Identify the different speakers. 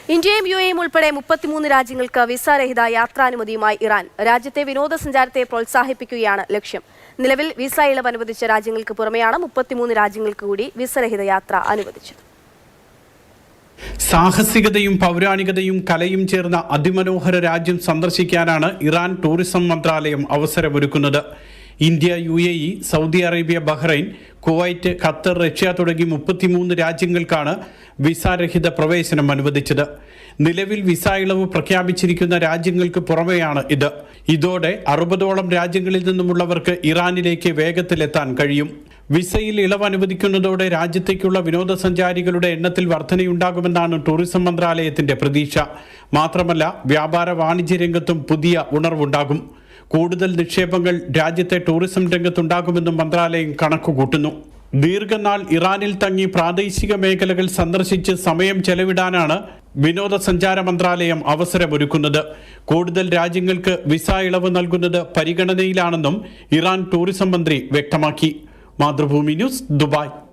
Speaker 1: ഇന്ത്യയും യുഎഇയും ഉൾപ്പെടെ 33 രാജ്യങ്ങൾക്ക് വിസ രഹിത യാത്രാനുമതിയുമായി ഇറാൻ. രാജ്യത്തെ വിനോദസഞ്ചാരത്തെ പ്രോത്സാഹിപ്പിക്കുകയാണ് ലക്ഷ്യം. നിലവിൽ വിസ ഇളവ് അനുവദിച്ച രാജ്യങ്ങൾക്ക് പുറമെയാണ് 33 രാജ്യങ്ങൾക്ക് കൂടി വിസരഹിത യാത്ര അനുവദിച്ചത്.
Speaker 2: സാഹസികതയും പൗരാണികതയും കലയും ചേർന്ന അതിമനോഹര രാജ്യം സന്ദർശിക്കാനാണ് ഇറാൻ ടൂറിസം മന്ത്രാലയം അവസരമൊരുക്കുന്നത്. India, UAE, Saudi Arabia, Bahrain, Kuwait, Qatar, Russia തുടങ്ങി 33 രാജ്യങ്ങൾക്കാണ് വിസരഹിത പ്രവേശനം അനുവദിച്ചത്. നിലവിൽ വിസ ഇളവ് പ്രഖ്യാപിച്ചിരിക്കുന്ന രാജ്യങ്ങൾക്ക് പുറമെയാണ് ഇത്. ഇതോടെ 60ഓളം രാജ്യങ്ങളിൽ നിന്നുമുള്ളവർക്ക് ഇറാനിലേക്ക് വേഗത്തിലെത്താൻ കഴിയും. വിസയിൽ ഇളവ് അനുവദിക്കുന്നതോടെ രാജ്യത്തേക്കുള്ള വിനോദസഞ്ചാരികളുടെ എണ്ണത്തിൽ വർധനയുണ്ടാകുമെന്നാണ് ടൂറിസം മന്ത്രാലയത്തിന്റെ പ്രതീക്ഷ. മാത്രമല്ല, വ്യാപാര വാണിജ്യ രംഗത്തും പുതിയ ഉണർവുണ്ടാകും. കൂടുതൽ നിക്ഷേപങ്ങൾ രാജ്യത്തെ ടൂറിസം രംഗത്തുണ്ടാകുമെന്നും മന്ത്രാലയം കണക്കുകൂട്ടുന്നു. ദീർഘനാൾ ഇറാനിൽ തങ്ങി പ്രാദേശിക മേഖലകൾ സന്ദർശിച്ച് സമയം ചെലവിടാനാണ് വിനോദസഞ്ചാര മന്ത്രാലയം അവസരമൊരുക്കുന്നത്. കൂടുതൽ രാജ്യങ്ങൾക്ക് വിസ ഇളവ് നൽകുന്നത് പരിഗണനയിലാണെന്നും ഇറാൻ ടൂറിസം മന്ത്രി വ്യക്തമാക്കി. Mathrubhumi news, Dubai.